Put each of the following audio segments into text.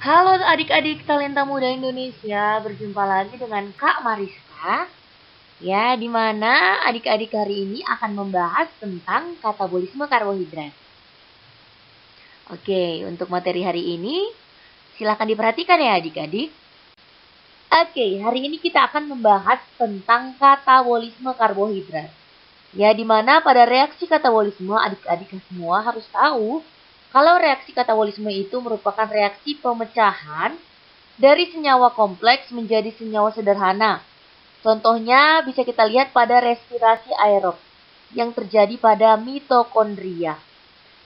Halo adik-adik talenta muda Indonesia, berjumpa lagi dengan Kak Mariska. Ya, di mana adik-adik hari ini akan membahas tentang katabolisme karbohidrat. Oke, untuk materi hari ini, silakan diperhatikan ya adik-adik. Oke, hari ini kita akan membahas tentang katabolisme karbohidrat. Ya, di mana pada reaksi katabolisme adik-adik semua harus tahu kalau reaksi katabolisme itu merupakan reaksi pemecahan dari senyawa kompleks menjadi senyawa sederhana. Contohnya bisa kita lihat pada respirasi aerob yang terjadi pada mitokondria,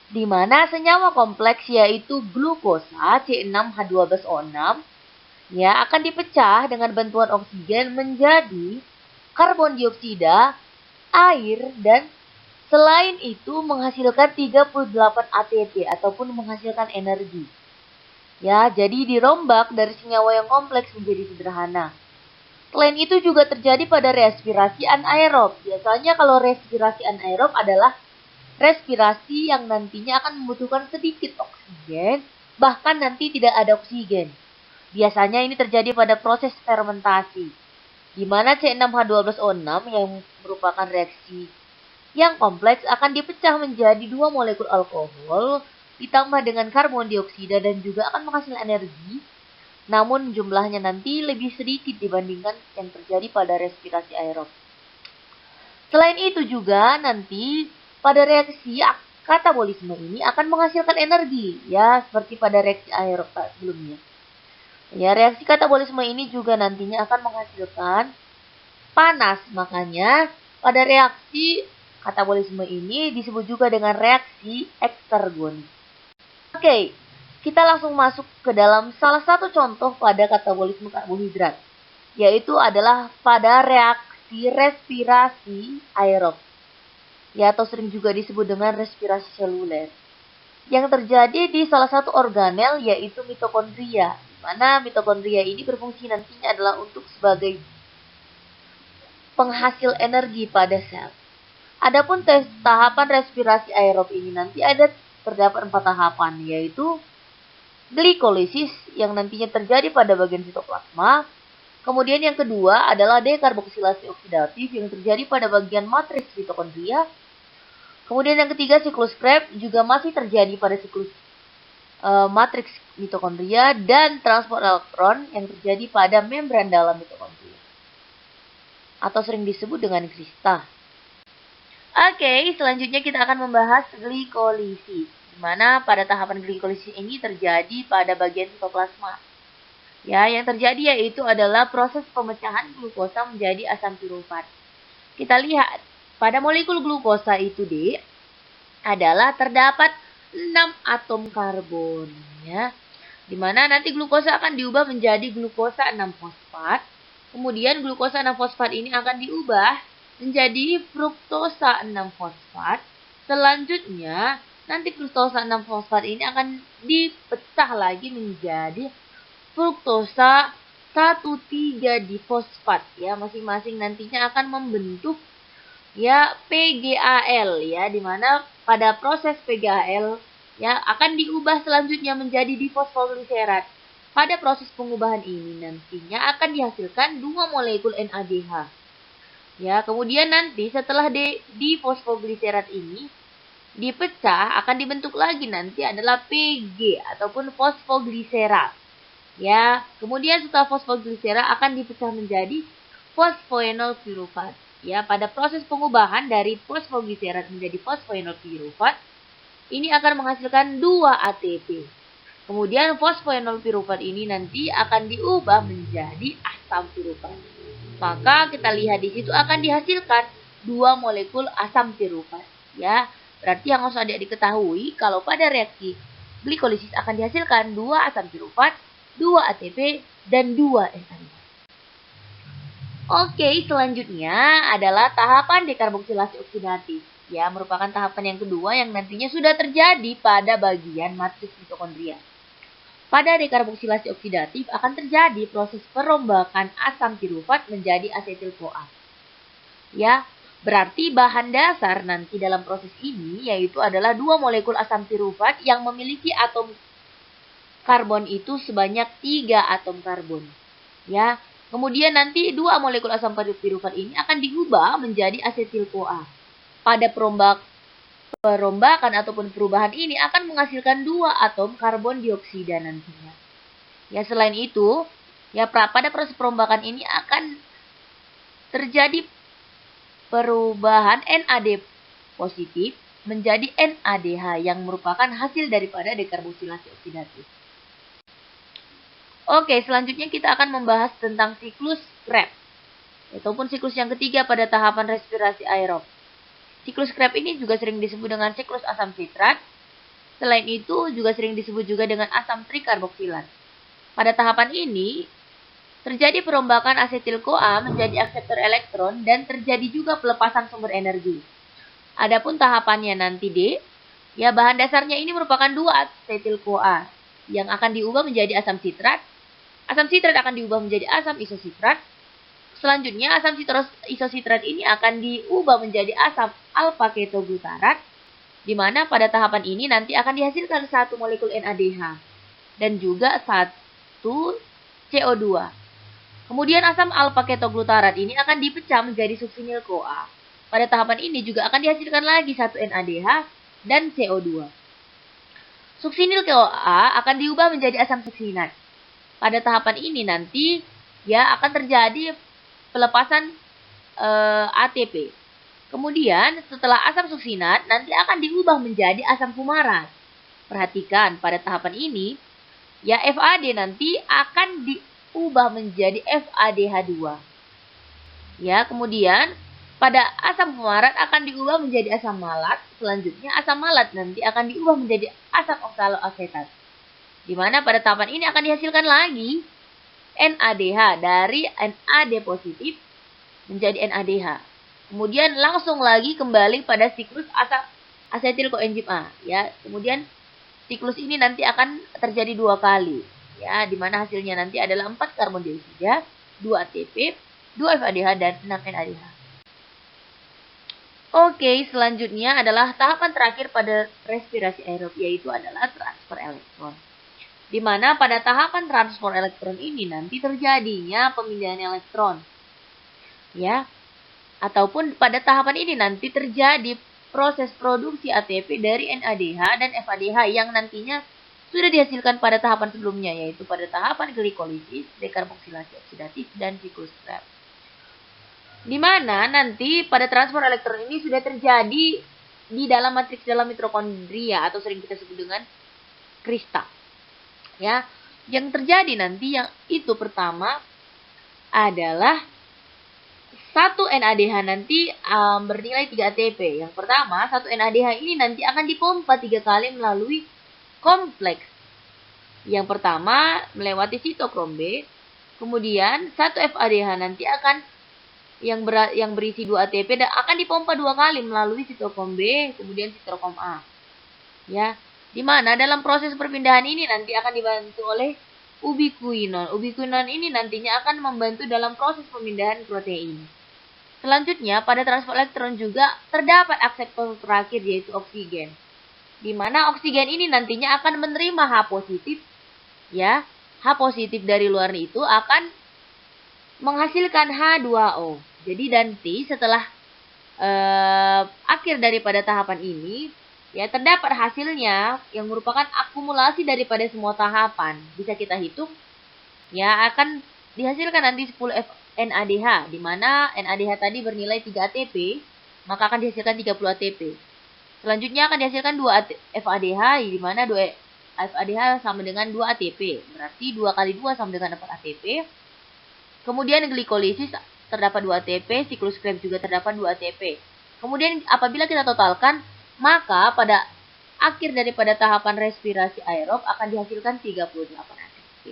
di mana senyawa kompleks yaitu glukosa C6H12O6 ya akan dipecah dengan bantuan oksigen menjadi karbon dioksida, air, dan selain itu menghasilkan 38 ATP ataupun menghasilkan energi. Ya, jadi dirombak dari senyawa yang kompleks menjadi sederhana. Selain itu juga terjadi pada respirasi anaerob. Biasanya kalau respirasi anaerob adalah respirasi yang nantinya akan membutuhkan sedikit oksigen, bahkan nanti tidak ada oksigen. Biasanya ini terjadi pada proses fermentasi, di mana C6H12O6 yang merupakan reaksi yang kompleks akan dipecah menjadi 2 molekul alkohol ditambah dengan karbon dioksida dan juga akan menghasilkan energi, namun jumlahnya nanti lebih sedikit dibandingkan yang terjadi pada respirasi aerob. Selain itu juga nanti pada reaksi katabolisme ini akan menghasilkan energi, ya seperti pada reaksi aerob sebelumnya. Ya, reaksi katabolisme ini juga nantinya akan menghasilkan panas, makanya pada reaksi katabolisme ini disebut juga dengan reaksi eksergonik. Oke, kita langsung masuk ke dalam salah satu contoh pada katabolisme karbohidrat, yaitu adalah pada reaksi respirasi aerob, ya atau sering juga disebut dengan respirasi seluler, yang terjadi di salah satu organel yaitu mitokondria, di mana mitokondria ini berfungsi nantinya adalah untuk sebagai penghasil energi pada sel. Adapun tahapan respirasi aerob ini nanti terdapat 4 tahapan, yaitu glikolisis yang nantinya terjadi pada bagian sitoplasma. Kemudian yang kedua adalah dekarboksilasi oksidatif yang terjadi pada bagian matriks mitokondria. Kemudian yang ketiga siklus Krebs juga masih terjadi pada siklus matriks mitokondria, dan transport elektron yang terjadi pada membran dalam mitokondria atau sering disebut dengan krista. Oke, selanjutnya kita akan membahas glikolisis, di mana pada tahapan glikolisis ini terjadi pada bagian sitoplasma. Ya, yang terjadi yaitu adalah proses pemecahan glukosa menjadi asam pirufat. Kita lihat pada molekul glukosa itu adalah terdapat 6 atom karbon, ya. Di mana nanti glukosa akan diubah menjadi glukosa 6-fosfat. Kemudian glukosa 6-fosfat ini akan diubah menjadi fruktosa 6-fosfat. Selanjutnya, nanti fruktosa 6-fosfat ini akan dipecah lagi menjadi fruktosa 1,3-difosfat, ya. Masing-masing nantinya akan membentuk ya PGAL, ya, di mana pada proses PGAL ya akan diubah selanjutnya menjadi difosfogliserat. Pada proses pengubahan ini nantinya akan dihasilkan 2 molekul NADH. Ya, kemudian nanti setelah difosfogliserat ini dipecah akan dibentuk lagi nanti adalah PG ataupun fosfogliserat. Ya, kemudian setelah fosfogliserat akan dipecah menjadi fosfoenol pirufat. Ya, pada proses pengubahan dari fosfogliserat menjadi fosfoenol pirufat ini akan menghasilkan 2 ATP. Kemudian fosfoenol pirufat ini nanti akan diubah menjadi asam pirufat. Maka kita lihat di situ akan dihasilkan 2 molekul asam pirufat, ya. Berarti yang harus adik-adik ketahui kalau pada reaksi glikolisis akan dihasilkan 2 asam pirufat, 2 ATP, dan 2 NADH. Oke, selanjutnya adalah tahapan dekarboksilasi oksidatif. Ya, merupakan tahapan yang kedua yang nantinya sudah terjadi pada bagian matriks mitokondria. Pada dekarboksilasi oksidatif akan terjadi proses perombakan asam pirufat menjadi asetil-CoA. Ya, berarti bahan dasar nanti dalam proses ini yaitu adalah 2 molekul asam pirufat yang memiliki atom karbon itu sebanyak 3 atom karbon. Ya. Kemudian nanti 2 molekul asam piruvat ini akan diubah menjadi asetil-CoA. Pada perombakan ataupun perubahan ini akan menghasilkan 2 atom karbon dioksida nantinya. Ya, selain itu, ya pada proses perombakan ini akan terjadi perubahan NAD positif menjadi NADH yang merupakan hasil daripada dekarboksilasi oksidatif. Oke, selanjutnya kita akan membahas tentang siklus Krebs, ataupun siklus yang ketiga pada tahapan respirasi aerob. Siklus Krebs ini juga sering disebut dengan siklus asam sitrat. Selain itu, juga sering disebut juga dengan asam trikarboksilat. Pada tahapan ini, terjadi perombakan asetil-CoA menjadi akseptor elektron dan terjadi juga pelepasan sumber energi. Adapun tahapannya nanti D, ya bahan dasarnya ini merupakan 2 asetil-CoA yang akan diubah menjadi asam sitrat. Asam sitrat akan diubah menjadi asam isositrat. Selanjutnya, asam isositrat ini akan diubah menjadi asam alfa-ketoglutarat, di mana pada tahapan ini nanti akan dihasilkan 1 molekul NADH dan juga 1 CO2. Kemudian asam alfa-ketoglutarat ini akan dipecah menjadi suksinil-CoA. Pada tahapan ini juga akan dihasilkan lagi 1 NADH dan CO2. Suksinil-CoA akan diubah menjadi asam suksinat. Pada tahapan ini nanti ya akan terjadi pelepasan ATP. Kemudian setelah asam suksinat nanti akan diubah menjadi asam fumarat. Perhatikan pada tahapan ini ya FAD nanti akan diubah menjadi FADH2. Ya, kemudian pada asam fumarat akan diubah menjadi asam malat. Selanjutnya asam malat nanti akan diubah menjadi asam oksaloasetat. Di mana pada tahapan ini akan dihasilkan lagi NADH dari NAD positif menjadi NADH. Kemudian langsung lagi kembali pada siklus asetil koenzim A. Ya, kemudian siklus ini nanti akan terjadi 2 kali. Ya, di mana hasilnya nanti adalah 4 karbon dioksida, 2 ATP, 2 FADH dan 6 NADH. Oke, selanjutnya adalah tahapan terakhir pada respirasi aerob, yaitu adalah transfer elektron. Di mana pada tahapan transfer elektron ini nanti terjadinya pemindahan elektron. Ya. Ataupun pada tahapan ini nanti terjadi proses produksi ATP dari NADH dan FADH yang nantinya sudah dihasilkan pada tahapan sebelumnya, yaitu pada tahapan glikolisis, dekarboksilasi oksidatif, dan siklus Krebs. Di mana nanti pada transfer elektron ini sudah terjadi di dalam matriks dalam mitokondria atau sering kita sebut dengan krista. Ya, yang terjadi nanti yang itu pertama adalah 1 NADH nanti bernilai 3 ATP. Yang pertama, 1 NADH ini nanti akan dipompa 3 kali melalui kompleks. Yang pertama melewati sitokrom B, kemudian 1 FADH nanti akan yang berisi 2 ATP dan akan dipompa 2 kali melalui sitokrom B, kemudian sitokrom A. Ya. Di mana dalam proses perpindahan ini nanti akan dibantu oleh ubiquinon. Ubiquinon ini nantinya akan membantu dalam proses pemindahan protein. Selanjutnya, pada transfer elektron juga terdapat akseptor terakhir yaitu oksigen. Di mana oksigen ini nantinya akan menerima H positif. Ya, H positif dari luar itu akan menghasilkan H2O. Jadi nanti setelah akhir daripada tahapan ini, ya terdapat hasilnya yang merupakan akumulasi daripada semua tahapan. Bisa kita hitung, ya akan dihasilkan nanti 10 NADH, di mana NADH tadi bernilai 3 ATP, maka akan dihasilkan 30 ATP. Selanjutnya akan dihasilkan 2 FADH, di mana 2 FADH sama dengan 2 ATP. Berarti 2 kali 2 sama dengan 4 ATP. Kemudian glikolisis terdapat 2 ATP, siklus Krebs juga terdapat 2 ATP. Kemudian apabila kita totalkan, maka pada akhir daripada tahapan respirasi aerob akan dihasilkan 38 ATP.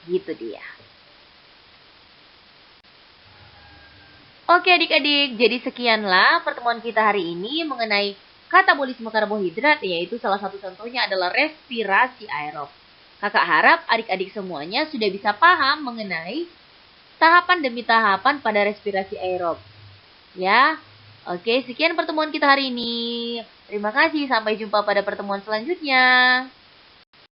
Gitu dia. Oke adik-adik, jadi sekianlah pertemuan kita hari ini mengenai katabolisme karbohidrat, yaitu salah satu contohnya adalah respirasi aerob. Kakak harap adik-adik semuanya sudah bisa paham mengenai tahapan demi tahapan pada respirasi aerob. Ya, oke, sekian pertemuan kita hari ini. Terima kasih, sampai jumpa pada pertemuan selanjutnya.